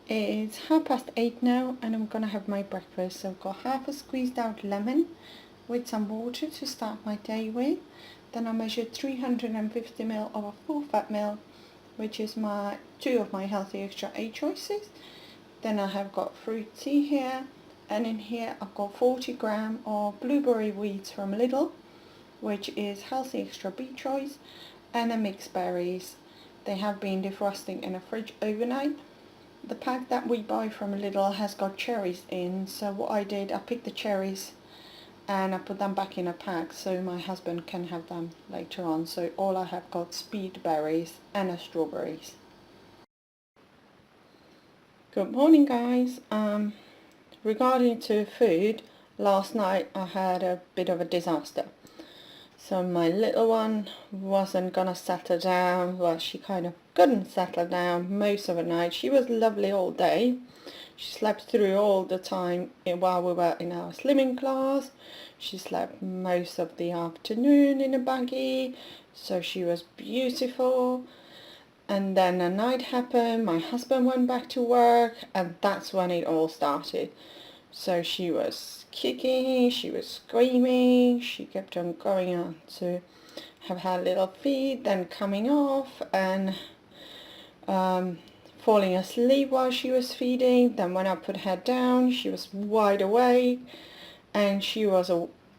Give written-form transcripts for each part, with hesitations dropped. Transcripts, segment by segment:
It's 8:30 now and I'm gonna have my breakfast. So I've got half a squeezed out lemon with some water to start my day with. Then I measured 350 ml of a full fat milk, which is two of my healthy extra A choices. Then I have got fruit tea here, and in here I've got 40 gram of blueberry wheats from Lidl, which is healthy extra B choice, and a mixed berries. They have been defrosting in a fridge overnight. The pack that we buy from Lidl has got cherries in, so what I did, I picked the cherries and I put them back in a pack so my husband can have them later on. So all I have got speed berries and a strawberries. Good morning, guys. Regarding to food, last night I had a bit of a disaster. So my little one wasn't gonna settle down. Well, she kind of couldn't settle down most of the night. She was lovely all day. She slept through all the time while we were in our slimming class. She slept most of the afternoon in a buggy, so she was beautiful. And then a night happened, my husband went back to work, and that's when it all started. So she was kicking, she was screaming, she kept on going on to have her little feet, then coming off and falling asleep while she was feeding. Then when I put her down, she was wide awake, and she was,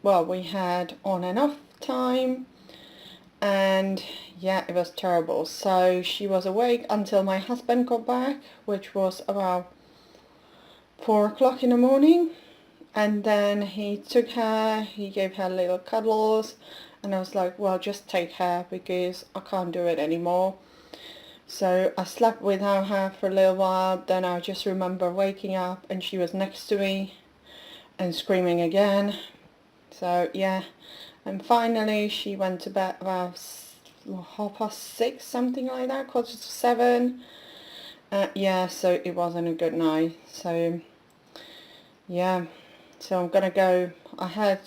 we had on and off time, and yeah, it was terrible. So she was awake until my husband got back, which was about 4 o'clock in the morning, and then he took her, he gave her little cuddles, and I was like, well, just take her because I can't do it anymore. So I slept without her for a little while. Then I just remember waking up and she was next to me and screaming again. So yeah, and finally she went to bed about 6:30, something like that, 6:45. Yeah, so it wasn't a good night. So yeah, so I'm gonna go. I had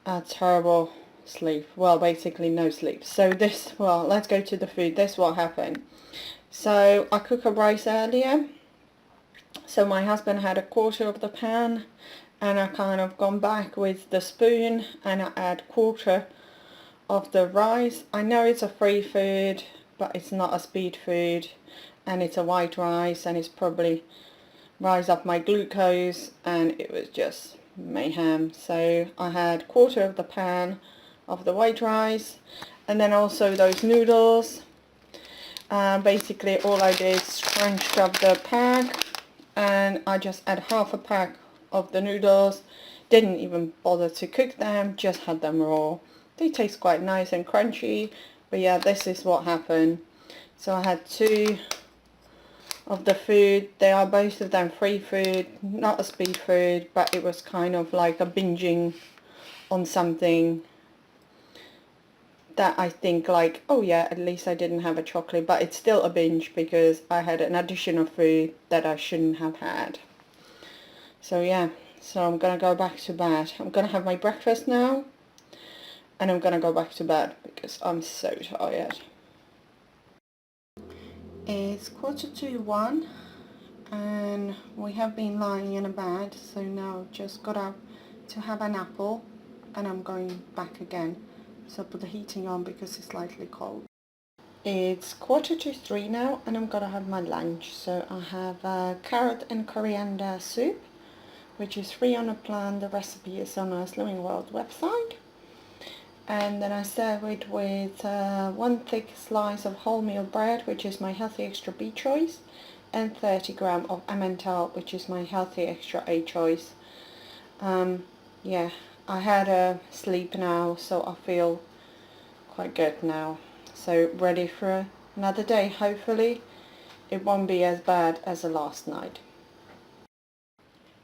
a terrible sleep. Well, basically no sleep. So let's go to the food. This is what happened. So I cooked a rice earlier. So my husband had a quarter of the pan, and I kind of gone back with the spoon and I add quarter of the rice. I know it's a free food, but it's not a speed food, and it's a white rice, and it's probably rise up my glucose, and it was just mayhem. So I had quarter of the pan of the white rice, and then also those noodles. Basically all I did is scrunched up the pack, and I just had half a pack of the noodles. Didn't even bother to cook them, just had them raw. They taste quite nice and crunchy, but yeah, this is what happened. So I had two of the food. They are both of them free food, not a speed food, but it was kind of like a binging on something that I think like, oh yeah, at least I didn't have a chocolate, but it's still a binge because I had an addition of food that I shouldn't have had. So yeah, so I'm gonna go back to bed. I'm gonna have my breakfast now, and I'm gonna go back to bed because I'm so tired. It's 1:45 and we have been lying in a bed, so now just got up to have an apple and I'm going back again. So put the heating on because it's slightly cold. It's 2:45 now and I'm gonna have my lunch. So I have a carrot and coriander soup, which is free on a plan. The recipe is on our Slimming World website. And then I serve it with one thick slice of wholemeal bread, which is my healthy extra B choice, and 30 gram of Emmental, which is my healthy extra A choice. Yeah, I had a sleep now, so I feel quite good now. So ready for another day. Hopefully it won't be as bad as the last night.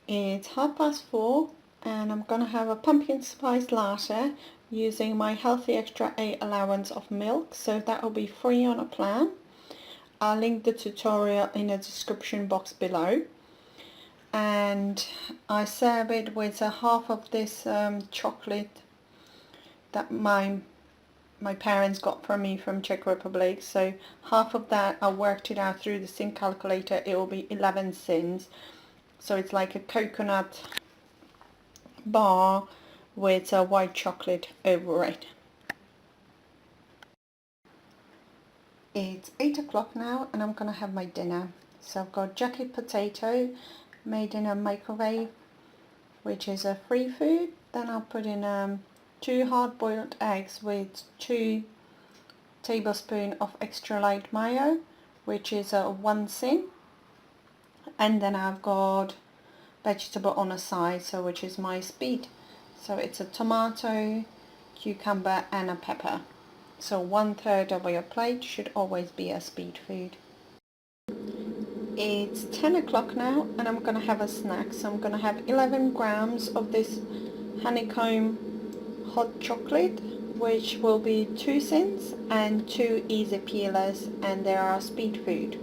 It's 4:30 and I'm gonna have a pumpkin spice latte using my healthy extra A allowance of milk, so that will be free on a plan. I'll link the tutorial in the description box below. And I serve it with a half of this chocolate that my my parents got from me from Czech Republic. So half of that, I worked it out through the Syn calculator. It will be 11 Syns. So it's like a coconut bar with a white chocolate over it. It's 8 o'clock now and I'm gonna have my dinner. So I've got jacket potato made in a microwave, which is a free food. Then I'll put in 2 hard-boiled eggs with 2 tablespoons of extra light mayo, which is a 1 Syn. And then I've got vegetable on the side, so which is my speed. So it's a tomato, cucumber and a pepper. So 1/3 of your plate should always be a speed food. It's 10 o'clock now and I'm gonna have a snack. So I'm gonna have 11 grams of this honeycomb hot chocolate, which will be 2 Syns and 2 easy peelers, and they are speed food.